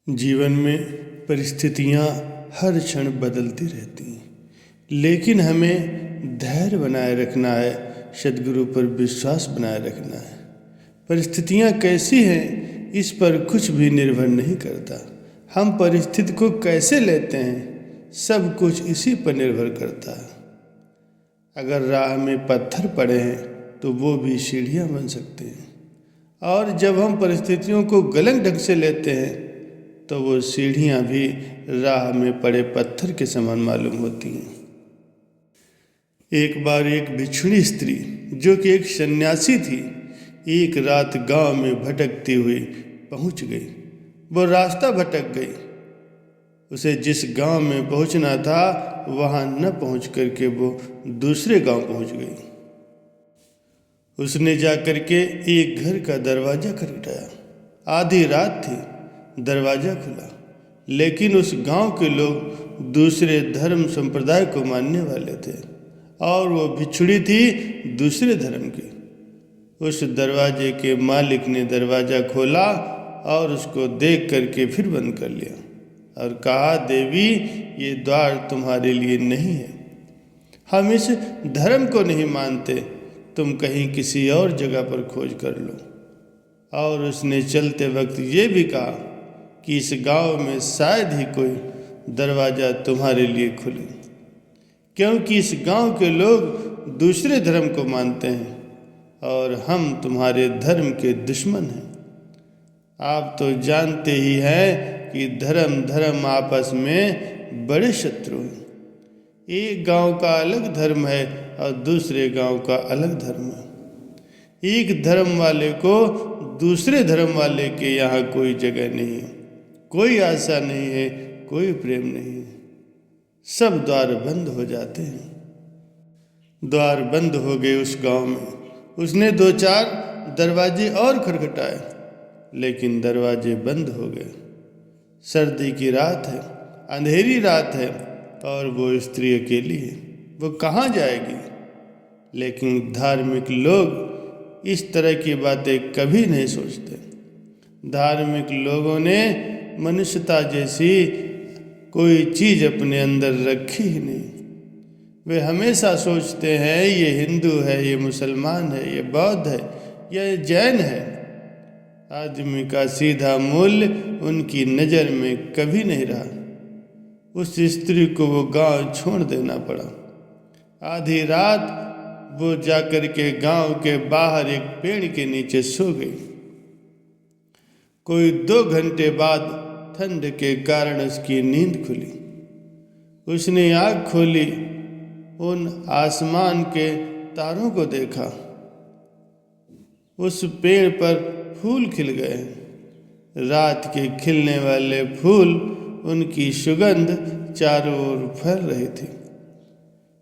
जीवन में परिस्थितियाँ हर क्षण बदलती रहती हैं, लेकिन हमें धैर्य बनाए रखना है, सद्गुरु पर विश्वास बनाए रखना है। परिस्थितियाँ कैसी हैं इस पर कुछ भी निर्भर नहीं करता। हम परिस्थिति को कैसे लेते हैं सब कुछ इसी पर निर्भर करता है। अगर राह में पत्थर पड़े हैं तो वो भी सीढ़ियाँ बन सकते हैं, और जब हम परिस्थितियों को गलत ढंग से लेते हैं तो वो सीढ़ियाँ भी राह में पड़े पत्थर के समान मालूम होती हैं। एक बार एक बिछुड़ी स्त्री जो कि एक सन्यासी थी, एक रात गांव में भटकती हुई पहुंच गई। वो रास्ता भटक गई। उसे जिस गांव में पहुंचना था वहां न पहुंच करके वो दूसरे गांव पहुंच गई। उसने जाकर के एक घर का दरवाज़ा खटखटाया। आधी रात थी, दरवाज़ा खुला, लेकिन उस गांव के लोग दूसरे धर्म संप्रदाय को मानने वाले थे और वो बिछुड़ी थी दूसरे धर्म की। उस दरवाजे के मालिक ने दरवाज़ा खोला और उसको देख करके फिर बंद कर लिया और कहा, देवी ये द्वार तुम्हारे लिए नहीं है, हम इस धर्म को नहीं मानते, तुम कहीं किसी और जगह पर खोज कर लो। और उसने चलते वक्त ये भी कहा कि इस गांव में शायद ही कोई दरवाज़ा तुम्हारे लिए खुले, क्योंकि इस गांव के लोग दूसरे धर्म को मानते हैं और हम तुम्हारे धर्म के दुश्मन हैं। आप तो जानते ही हैं कि धर्म आपस में बड़े शत्रु हैं। एक गांव का अलग धर्म है और दूसरे गांव का अलग धर्म है। एक धर्म वाले को दूसरे धर्म वाले के यहाँ कोई जगह नहीं है, कोई आशा नहीं है, कोई प्रेम नहीं है। सब द्वार बंद हो जाते हैं। द्वार बंद हो गए उस गांव में। उसने 2-4 दरवाजे और खटखटाए, लेकिन दरवाजे बंद हो गए। सर्दी की रात है, अंधेरी रात है और वो स्त्री अकेली है। वो कहाँ जाएगी? लेकिन धार्मिक लोग इस तरह की बातें कभी नहीं सोचते। धार्मिक लोगों ने मनुष्यता जैसी कोई चीज़ अपने अंदर रखी ही नहीं। वे हमेशा सोचते हैं ये हिंदू है, ये मुसलमान है, ये बौद्ध है, ये जैन है। आदमी का सीधा मूल्य उनकी नज़र में कभी नहीं रहा। उस स्त्री को वो गांव छोड़ देना पड़ा। आधी रात वो जाकर के गांव के बाहर एक पेड़ के नीचे सो गई। कोई 2 घंटे बाद ठंड के कारण उसकी नींद खुली। उसने आँख खोली, उन आसमान के तारों को देखा। उस पेड़ पर फूल खिल गए। रात के खिलने वाले फूल, उनकी सुगंध चारों ओर फैल रही थी।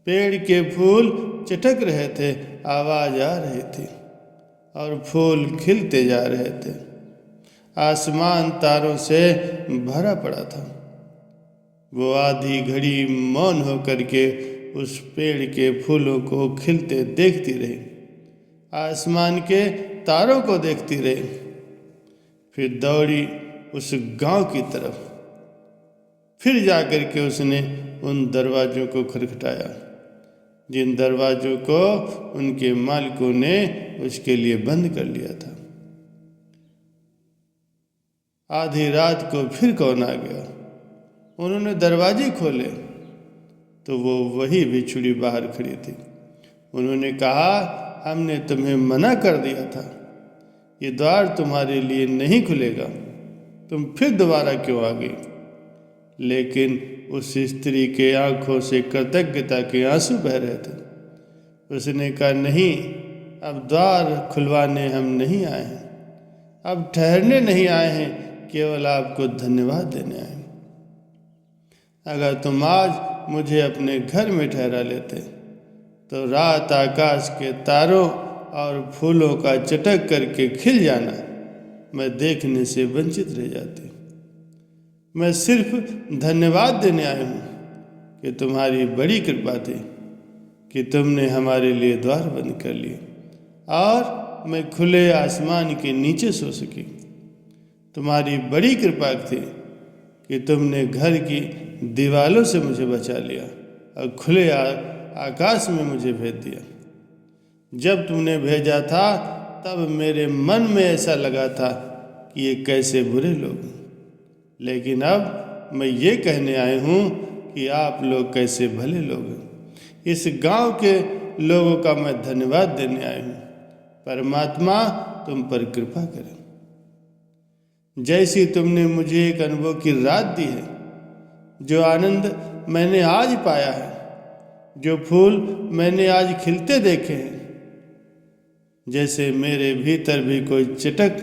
पेड़ के फूल चटक रहे थे, आवाज़ आ रही थी और फूल खिलते जा रहे थे। आसमान तारों से भरा पड़ा था। वो आधी घड़ी मौन होकर के उस पेड़ के फूलों को खिलते देखती रही, आसमान के तारों को देखती रही। फिर दौड़ी उस गांव की तरफ। फिर जाकर के उसने उन दरवाज़ों को खटखटाया जिन दरवाज़ों को उनके मालिकों ने उसके लिए बंद कर लिया था। आधी रात को फिर कौन आ गया। उन्होंने दरवाजे खोले तो वो वही बिछुड़ी बाहर खड़ी थी। उन्होंने कहा, हमने तुम्हें मना कर दिया था, ये द्वार तुम्हारे लिए नहीं खुलेगा, तुम फिर दोबारा क्यों आ गई? लेकिन उस स्त्री के आंखों से कृतज्ञता के आंसू बह रहे थे। उसने कहा, नहीं, अब द्वार खुलवाने हम नहीं आए हैं, अब ठहरने नहीं आए हैं, केवल आपको धन्यवाद देने आए। अगर तुम आज मुझे अपने घर में ठहरा लेते तो रात आकाश के तारों और फूलों का चटक करके खिल जाना मैं देखने से वंचित रह जाती। मैं सिर्फ धन्यवाद देने आया हूँ कि तुम्हारी बड़ी कृपा थी कि तुमने हमारे लिए द्वार बंद कर लिए और मैं खुले आसमान के नीचे सो सकी। तुम्हारी बड़ी कृपा थी कि तुमने घर की दीवालों से मुझे बचा लिया और खुले आकाश में मुझे भेज दिया। जब तुमने भेजा था तब मेरे मन में ऐसा लगा था कि ये कैसे बुरे लोग हैं, लेकिन अब मैं ये कहने आया हूँ कि आप लोग कैसे भले लोग हैं। इस गांव के लोगों का मैं धन्यवाद देने आया हूँ। परमात्मा तुम पर कृपा करे। जैसी तुमने मुझे एक अनुभव की रात दी है, जो आनंद मैंने आज पाया है, जो फूल मैंने आज खिलते देखे हैं, जैसे मेरे भीतर भी कोई चटक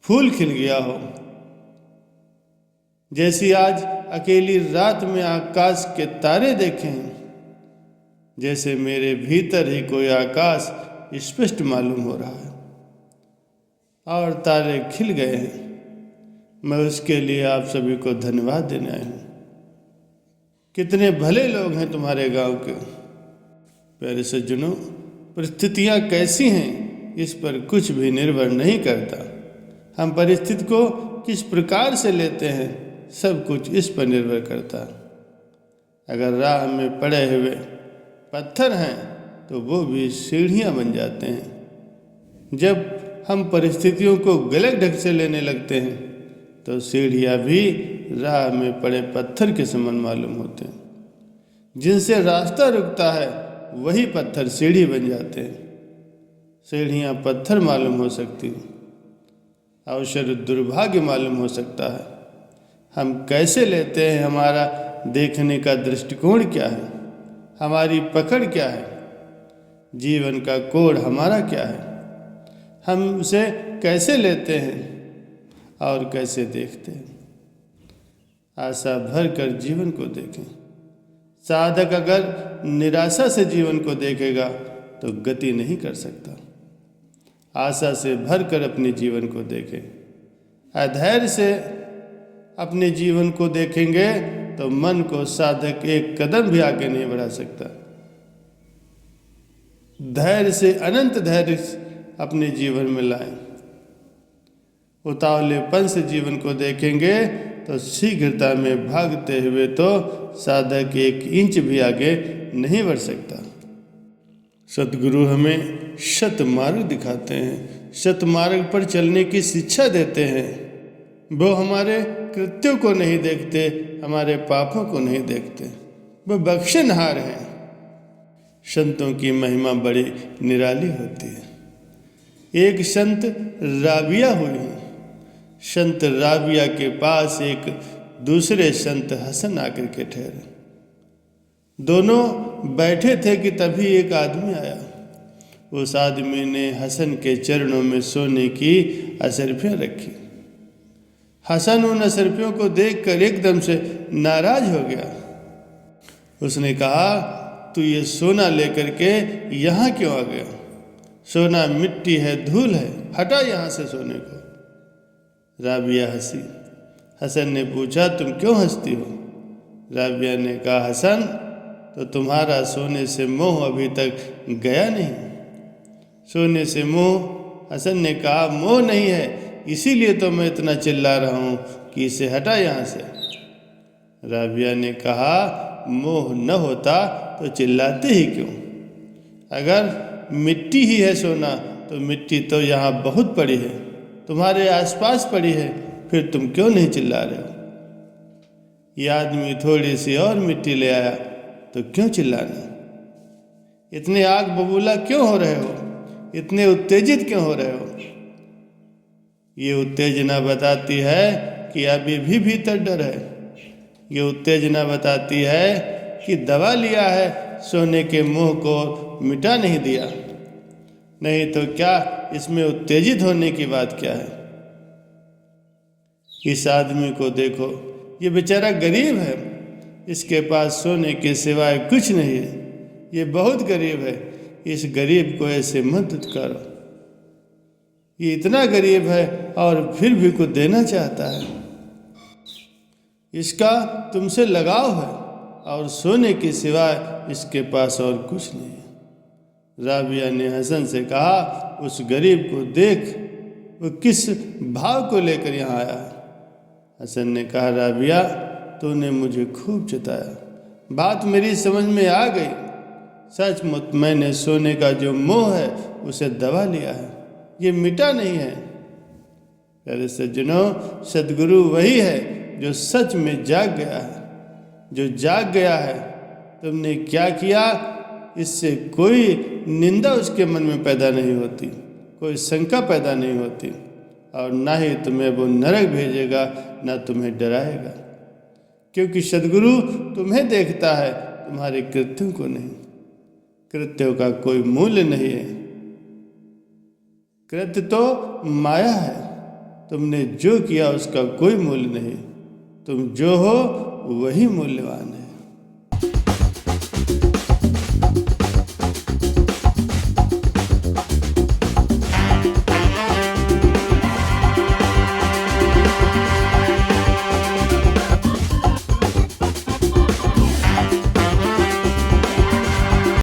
फूल खिल गया हो, जैसी आज अकेली रात में आकाश के तारे देखे हैं, जैसे मेरे भीतर ही कोई आकाश स्पष्ट मालूम हो रहा है और तारे खिल गए हैं। मैं उसके लिए आप सभी को धन्यवाद देने आया हूँ। कितने भले लोग हैं तुम्हारे गांव के। प्यारे सज्जनों, परिस्थितियाँ कैसी हैं इस पर कुछ भी निर्भर नहीं करता। हम परिस्थिति को किस प्रकार से लेते हैं सब कुछ इस पर निर्भर करता है। अगर राह में पड़े हुए पत्थर हैं तो वो भी सीढ़ियाँ बन जाते हैं। जब हम परिस्थितियों को गलत ढंग से लेने लगते हैं तो सीढ़ियाँ भी राह में पड़े पत्थर के समान मालूम होते हैं। जिनसे रास्ता रुकता है वही पत्थर सीढ़ी बन जाते हैं। सीढ़ियाँ पत्थर मालूम हो सकती हैं, अवसर दुर्भाग्य मालूम हो सकता है। हम कैसे लेते हैं, हमारा देखने का दृष्टिकोण क्या है, हमारी पकड़ क्या है, जीवन का कोड हमारा क्या है, हम उसे कैसे लेते हैं और कैसे देखते हैं। आशा भर कर जीवन को देखें। साधक अगर निराशा से जीवन को देखेगा तो गति नहीं कर सकता। आशा से भर कर अपने जीवन को देखें। अधैर्य से अपने जीवन को देखेंगे तो मन को साधक एक कदम भी आगे नहीं बढ़ा सकता। धैर्य से अनंत धैर्य अपने जीवन में लाएं। उतावलेपन से जीवन को देखेंगे तो शीघ्रता में भागते हुए तो साधक एक इंच भी आगे नहीं बढ़ सकता। सद्गुरु हमें सत मार्ग दिखाते हैं, सत मार्ग पर चलने की शिक्षा देते हैं। वो हमारे कृत्यों को नहीं देखते, हमारे पापों को नहीं देखते। वो बख्शनहार हैं। संतों की महिमा बड़ी निराली होती है। एक संत राबिया हुई है। संत राबिया के पास एक दूसरे संत हसन आकर के ठहरे। दोनों बैठे थे कि तभी एक आदमी आया। उस आदमी ने हसन के चरणों में सोने की असरफियाँ रखी। हसन उन असरफियों को देखकर एकदम से नाराज हो गया। उसने कहा, तू ये सोना लेकर के यहाँ क्यों आ गया? सोना मिट्टी है, धूल है, हटा यहाँ से सोने को। राबिया हंसी। हसन ने पूछा, तुम क्यों हंसती हो? राबिया ने कहा, हसन, तो तुम्हारा सोने से मोह अभी तक गया नहीं। सोने से मोह? हसन ने कहा, मोह नहीं है, इसीलिए तो मैं इतना चिल्ला रहा हूँ कि इसे हटा यहाँ से। राबिया ने कहा, मोह न होता तो चिल्लाते ही क्यों? अगर मिट्टी ही है सोना तो मिट्टी तो यहाँ बहुत पड़ी है, तुम्हारे आसपास पड़ी है, फिर तुम क्यों नहीं चिल्ला रहे हो? ये आदमी थोड़ी सी और मिट्टी ले आया तो क्यों चिल्लाना? इतने आग बबूला क्यों हो रहे हो? इतने उत्तेजित क्यों हो रहे हो? ये उत्तेजना बताती है कि अभी भी भीतर डर है। ये उत्तेजना बताती है कि दबा लिया है, सोने के मोह को मिटा नहीं दिया। नहीं तो क्या इसमें उत्तेजित होने की बात क्या है? इस आदमी को देखो, ये बेचारा गरीब है, इसके पास सोने के सिवाय कुछ नहीं है। ये बहुत गरीब है, इस गरीब को ऐसे मत करो। ये इतना गरीब है और फिर भी कुछ देना चाहता है। इसका तुमसे लगाव है और सोने के सिवाय इसके पास और कुछ नहीं है। राबिया ने हसन से कहा, उस गरीब को देख, वो किस भाव को लेकर यहाँ आया है। हसन ने कहा, राबिया तूने मुझे खूब जताया, बात मेरी समझ में आ गई। सचमुच मैंने सोने का जो मोह है उसे दबा लिया है, ये मिटा नहीं है। प्यारे सज्जनों, सदगुरु वही है जो सच में जाग गया है, जो जाग गया है। तुमने क्या किया इससे कोई निंदा उसके मन में पैदा नहीं होती, कोई शंका पैदा नहीं होती, और ना ही तुम्हें वो नरक भेजेगा, ना तुम्हें डराएगा, क्योंकि सदगुरु तुम्हें देखता है, तुम्हारे कृत्यों को नहीं। कृत्यों का कोई मूल्य नहीं है, कृत्य तो माया है। तुमने जो किया उसका कोई मूल्य नहीं, तुम जो हो वही मूल्यवान है।